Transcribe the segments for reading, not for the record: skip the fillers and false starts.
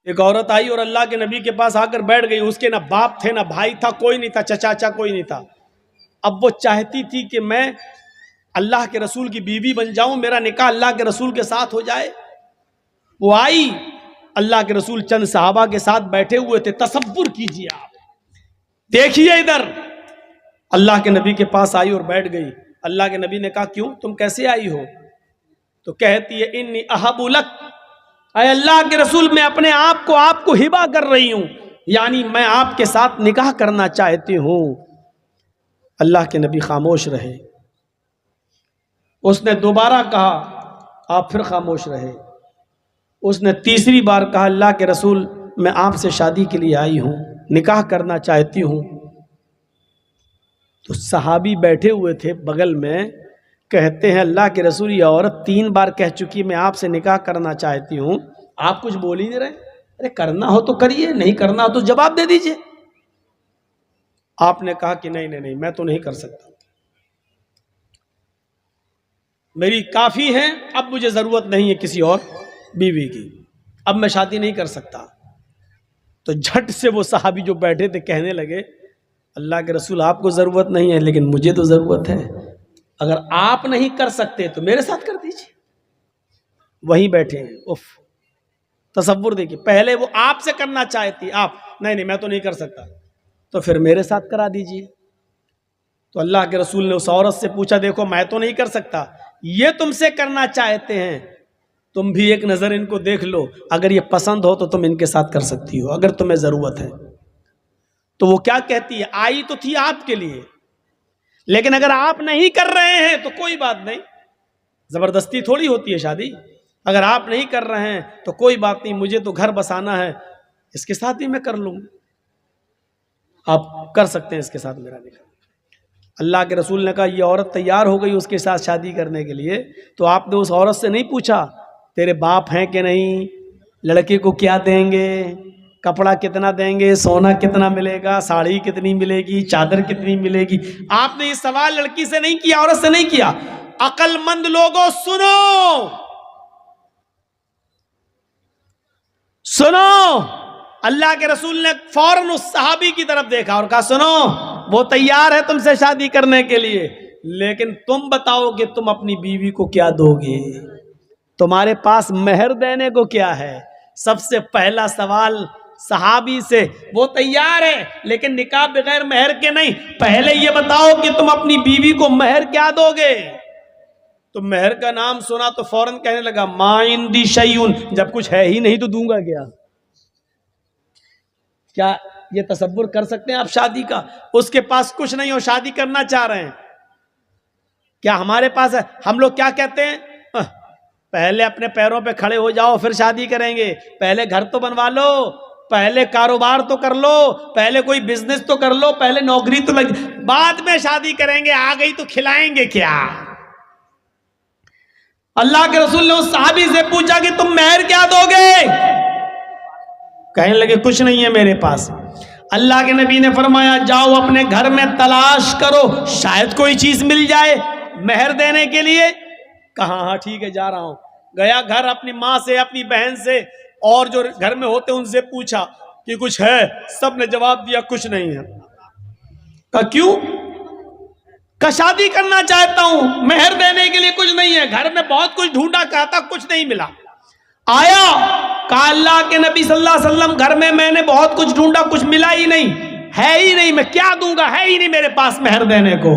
एक औरत आई और अल्लाह के नबी के पास आकर बैठ गई। उसके ना बाप थे, ना भाई था, कोई नहीं था, चाचा कोई नहीं था। अब वो चाहती थी कि मैं अल्लाह के रसूल की बीवी बन जाऊं, मेरा निकाह अल्लाह के रसूल के साथ हो जाए। वो आई, अल्लाह के रसूल चंद सहाबा के साथ बैठे हुए थे। तसव्वुर कीजिए आप, देखिए इधर, अल्लाह के नबी के पास आई और बैठ गई। अल्लाह के नबी ने कहा, क्यों, तुम कैसे आई हो? तो कहती है, इन्नी अहबु लक, अय अल्लाह के रसूल, मैं अपने आप को आपको हिबा कर रही हूं, यानी मैं आपके साथ निकाह करना चाहती हूं। अल्लाह के नबी खामोश रहे। उसने दोबारा कहा, आप फिर खामोश रहे। उसने तीसरी बार कहा, अल्लाह के रसूल, मैं आपसे शादी के लिए आई हूं, निकाह करना चाहती हूं। तो सहाबी बैठे हुए थे बगल में, कहते हैं, अल्लाह के रसूल, ये औरत 3 बार कह चुकी मैं आपसे निकाह करना चाहती हूं, आप कुछ बोल ही नहीं रहे। अरे करना हो तो करिए, नहीं करना हो तो जवाब दे दीजिए। आपने कहा कि नहीं नहीं नहीं, मैं तो नहीं कर सकता, मेरी काफी है, अब मुझे जरूरत नहीं है किसी और बीवी की, अब मैं शादी नहीं कर सकता। तो झट से वो सहाबी जो बैठे थे कहने लगे, अल्लाह के रसूल, आपको जरूरत नहीं है, लेकिन मुझे तो जरूरत है। अगर आप नहीं कर सकते तो मेरे साथ कर दीजिए। वहीं बैठे हैं। उफ, तसव्वुर देखिए, पहले वो आपसे करना चाहती, आप नहीं नहीं मैं तो नहीं कर सकता, तो फिर मेरे साथ करा दीजिए। तो अल्लाह के रसूल ने उस औरत से पूछा, देखो मैं तो नहीं कर सकता, ये तुमसे करना चाहते हैं, तुम भी एक नजर इनको देख लो, अगर ये पसंद हो तो तुम इनके साथ कर सकती हो, अगर तुम्हें जरूरत है। तो वो क्या कहती है, आई तो थी आपके लिए, लेकिन अगर आप नहीं कर रहे हैं तो कोई बात नहीं, जबरदस्ती थोड़ी होती है शादी। अगर आप नहीं कर रहे हैं तो कोई बात नहीं, मुझे तो घर बसाना है, इसके साथ ही मैं कर लूंगा, आप कर सकते हैं इसके साथ मेरा निकाह। अल्लाह के रसूल ने कहा, ये औरत तैयार हो गई उसके साथ शादी करने के लिए, तो आपने उस औरत से नहीं पूछा तेरे बाप हैं कि नहीं, लड़के को क्या देंगे, कपड़ा कितना देंगे, सोना कितना मिलेगा, साड़ी कितनी मिलेगी, चादर कितनी मिलेगी? आपने ये सवाल लड़की से नहीं किया, औरत से नहीं किया। अक्लमंद लोगों सुनो, सुनो, अल्लाह के रसूल ने फौरन उस सहाबी की तरफ देखा और कहा, सुनो, वो तैयार है तुमसे शादी करने के लिए, लेकिन तुम बताओ कि तुम अपनी बीवी को क्या दोगे, तुम्हारे पास मेहर देने को क्या है? सबसे पहला सवाल सहाबी से, वो तैयार है लेकिन निकाह बगैर मेहर के नहीं, पहले ये बताओ कि तुम अपनी बीवी को मेहर क्या दोगे? तो मेहर का नाम सुना तो फौरन कहने लगा, मा इंदी शैउन, जब कुछ है ही नहीं तो दूंगा क्या? क्या ये तसव्वुर कर सकते हैं आप शादी का? उसके पास कुछ नहीं हो, शादी करना चाह रहे हैं, क्या हमारे पास है? हम लोग क्या कहते हैं, पहले अपने पैरों पे खड़े हो जाओ फिर शादी करेंगे, पहले घर तो बनवा लो, पहले कारोबार तो कर लो, पहले कोई बिजनेस तो कर लो, पहले नौकरी तो लग, बाद में शादी करेंगे, आ गई तो खिलाएंगे क्या? अल्लाह के रसूल ने उस सहाबी से पूछा कि तुम मेहर क्या दोगे? कहने लगे, कुछ नहीं है मेरे पास। अल्लाह के नबी ने फरमाया, जाओ अपने घर में तलाश करो, शायद कोई चीज मिल जाए मेहर देने के लिए। कहा, हाँ ठीक है, जा रहा हूं। गया घर, अपनी माँ से, अपनी बहन से और जो घर में होते उनसे पूछा कि कुछ है, सब ने जवाब दिया कुछ नहीं है। कहा क्यों? का शादी करना चाहता हूं, मेहर देने के लिए कुछ नहीं है, घर में बहुत कुछ ढूंढा, चाहता कुछ नहीं मिला। आया, कहा अल्लाह के नबी सल्लल्लाहु अलैहि वसल्लम, घर में मैंने बहुत कुछ ढूंढा, कुछ मिला ही नहीं, है ही नहीं, मैं क्या दूंगा, है ही नहीं मेरे पास मेहर देने को।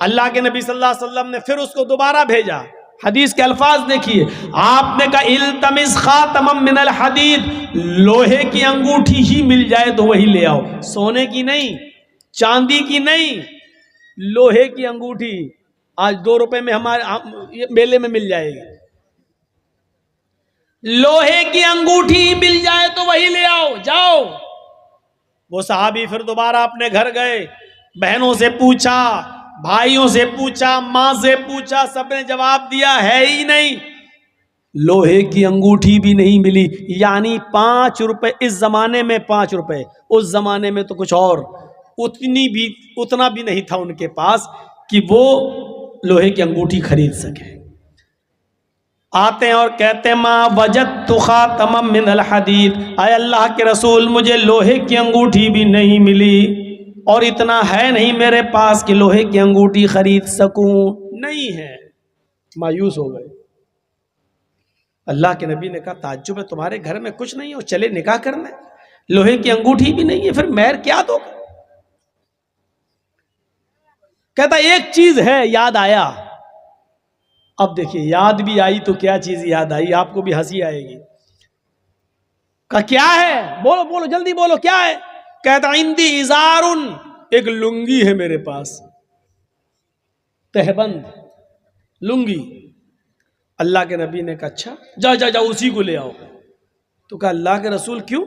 अल्लाह के नबी सल्लल्लाहु अलैहि वसल्लम ने फिर उसको दोबारा भेजा। हदीस के अल्फाज देखिए, आपने कहा, इल्तमिस खातमम मिनल हदीद, लोहे की अंगूठी ही मिल जाए तो वही ले आओ, सोने की नहीं, चांदी की नहीं, लोहे की अंगूठी। आज 2 रुपए में हमारे मेले में मिल जाएगी, लोहे की अंगूठी मिल जाए तो वही ले आओ, जाओ। वो सहाबी फिर दोबारा अपने घर गए, बहनों से पूछा, भाइयों से पूछा, माँ से पूछा, सबने जवाब दिया है ही नहीं, लोहे की अंगूठी भी नहीं मिली। यानी 5 रुपए, इस जमाने में 5 रुपए, उस जमाने में तो कुछ और, उतना भी नहीं था उनके पास कि वो लोहे की अंगूठी खरीद सके। आते हैं और कहते हैं माँ वजदतु खातमम मिनल हदीद, आय अल्लाह के रसूल मुझे लोहे की अंगूठी भी नहीं मिली और इतना है नहीं मेरे पास कि लोहे की अंगूठी खरीद सकूं, नहीं है। मायूस हो गए। अल्लाह के नबी ने कहा ताज्जुब है, तुम्हारे घर में कुछ नहीं है और चले निकाह करने, लोहे की अंगूठी भी नहीं है, फिर मेहर क्या दोगे? कहता एक चीज है, याद आया। अब देखिए याद भी आई तो क्या चीज याद आई, आपको भी हंसी आएगी। कहा क्या है? बोलो बोलो जल्दी बोलो क्या है? कहता इंदी इजारुन, एक लुंगी है मेरे पास, तहबंद लुंगी। अल्लाह के नबी ने कहा अच्छा जा जा जा उसी को ले आओ। तो कहा अल्लाह के रसूल क्यों?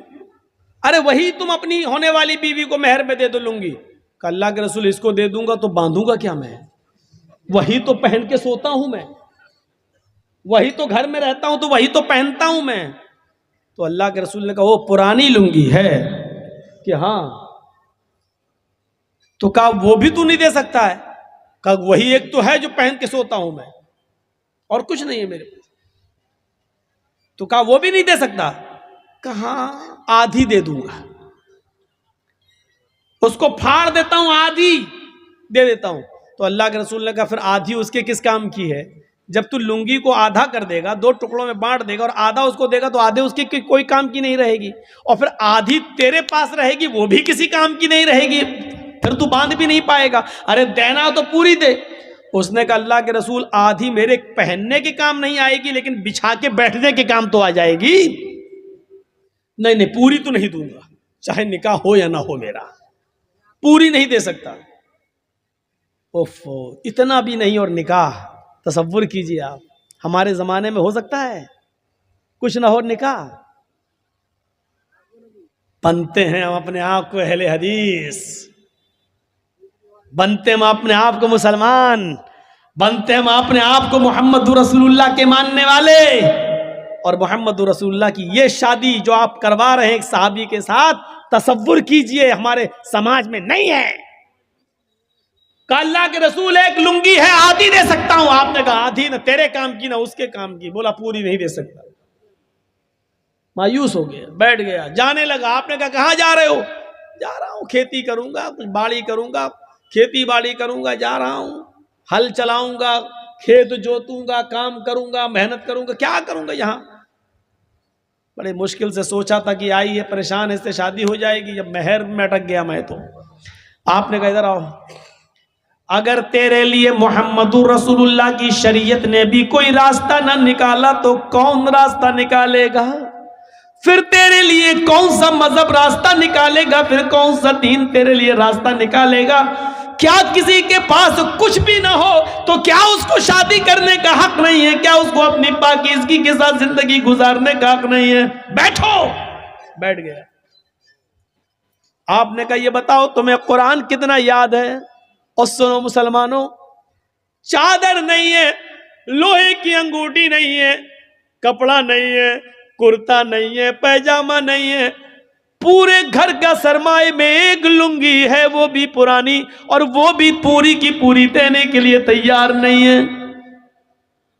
अरे वही तुम अपनी होने वाली बीवी को मेहर में दे दो लुंगी। कहा अल्लाह के रसूल इसको दे दूंगा तो बांधूंगा क्या मैं? वही तो पहन के सोता हूं मैं, वही तो घर में रहता हूं तो वही तो पहनता हूं मैं। तो अल्लाह के रसूल ने कहा वो पुरानी लुंगी है कि हाँ? तो कहा वो भी तू नहीं दे सकता है? कहा वही एक तो है जो पहन के सोता हूं मैं और कुछ नहीं है मेरे पास। तो कहा वो भी नहीं दे सकता? कहा आधी दे दूंगा, उसको फाड़ देता हूं, आधी दे देता हूं। तो अल्लाह के रसूल ने कहा फिर आधी उसके किस काम की है? जब तू लुंगी को आधा कर देगा, दो टुकड़ों में बांट देगा और आधा उसको देगा तो आधे उसके कोई काम की नहीं रहेगी, और फिर आधी तेरे पास रहेगी वो भी किसी काम की नहीं रहेगी, फिर तू बांध भी नहीं पाएगा। अरे देना तो पूरी दे। उसने कहा अल्लाह के रसूल आधी मेरे पहनने के काम नहीं आएगी लेकिन बिछा के बैठने के काम तो आ जाएगी। नहीं नहीं पूरी तो नहीं दूंगा, चाहे निकाह हो या ना हो मेरा, पूरी नहीं दे सकता। ओफो, इतना भी नहीं और निकाह। तसव्वुर कीजिए आप, हमारे जमाने में हो सकता है कुछ ना हो निकाह? बनते हैं हम अपने आप को अहले हदीस, बनते हम अपने आप को मुसलमान, बनते हम अपने आप को मोहम्मद रसूलुल्लाह के मानने वाले। और मोहम्मद रसूलुल्लाह की ये शादी जो आप करवा रहे हैं एक सहाबी के साथ, तसव्वुर कीजिए हमारे समाज में नहीं है। कहा अल्लाह के रसूल एक लुंगी है आधी दे सकता हूं। आपने कहा आधी ना तेरे काम की ना उसके काम की, बोला पूरी नहीं दे सकता। मायूस हो गया, बैठ गया, जाने लगा। आपने कहा कहां जा रहे हो? जा रहा हूं खेती करूंगा, कुछ बाड़ी करूंगा, खेती बाड़ी करूंगा, जा रहा हूं, हल चलाऊंगा, खेत जोतूंगा, काम करूंगा, मेहनत करूंगा, क्या करूंगा यहां? बड़े मुश्किल से सोचा था कि आई है परेशान, इससे शादी हो जाएगी, जब मेहर में अटक गया मैं तो। आपने कहा इधर आओ, अगर तेरे लिए मोहम्मदुर रसूलुल्लाह की शरीयत ने भी कोई रास्ता ना निकाला तो कौन रास्ता निकालेगा? फिर तेरे लिए कौन सा मजहब रास्ता निकालेगा? फिर कौन सा दीन तेरे लिए रास्ता निकालेगा? क्या किसी के पास कुछ भी ना हो तो क्या उसको शादी करने का हक नहीं है? क्या उसको अपनी पाकीज़गी के साथ जिंदगी गुजारने का हक नहीं है? बैठो। बैठ गया। आपने कहा ये बताओ तुम्हें कुरान कितना याद है? और सुनो मुसलमानों, चादर नहीं है, लोहे की अंगूठी नहीं है, कपड़ा नहीं है, कुर्ता नहीं है, पैजामा नहीं है, पूरे घर का सरमाए में एक लुंगी है, वो भी पुरानी, और वो भी पूरी की पूरी देने के लिए तैयार नहीं है।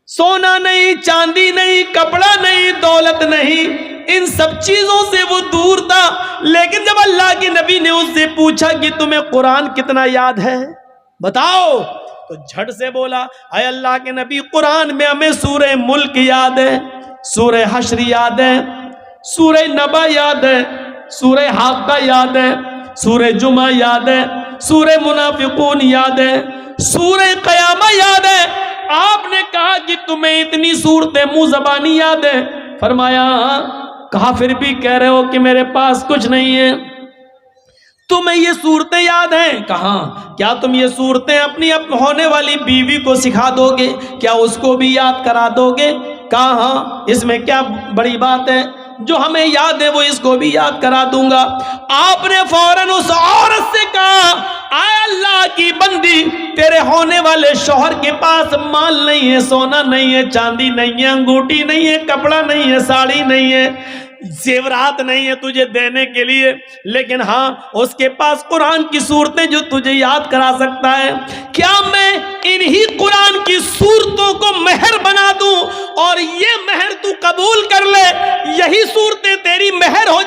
सोना नहीं, चांदी नहीं, कपड़ा नहीं, दौलत नहीं, इन सब चीजों से वो दूर था। लेकिन जब अल्लाह के नबी ने उससे पूछा कि तुम्हें कुरान कितना याद है बताओ, तो झट से बोला अय अल्लाह के नबी कुरान में हमें सूरह मुल्क याद है, सूरह हश्र याद है, सूरह नबा याद है, सूरह हाक़ा याद है, सूरह जुमा याद है, सूरह मुनाफिकून याद है, सूरह क़यामा याद है। आपने कहा कि तुम्हें इतनी सूरतें मुंह ज़बानी याद है? फरमाया कहा फिर भी कह रहे हो कि मेरे पास कुछ नहीं है। तुम्हें ये सूरतें याद हैं? कहा क्या तुम ये सूरतें अपनी होने वाली बीवी को सिखा दोगे? क्या उसको भी याद करा दोगे? कहा हाँ, इसमें क्या बड़ी बात है, जो हमें याद है वो इसको भी याद करा दूंगा। आपने फौरन उस औरत से कहा आय अल्लाह की बंदी, तेरे होने वाले शौहर के पास माल नहीं है, सोना नहीं है, चांदी नहीं है, अंगूठी नहीं है, कपड़ा नहीं है, साड़ी नहीं है, जेवरात नहीं है तुझे देने के लिए, लेकिन हाँ उसके पास कुरान की सूरतें जो तुझे याद करा सकता है। क्या मैं इन्हीं कुरान की सूरतों को मेहर बना दूं और ये मेहर तू कबूल कर ले, यही सूरतें तेरी मेहर हो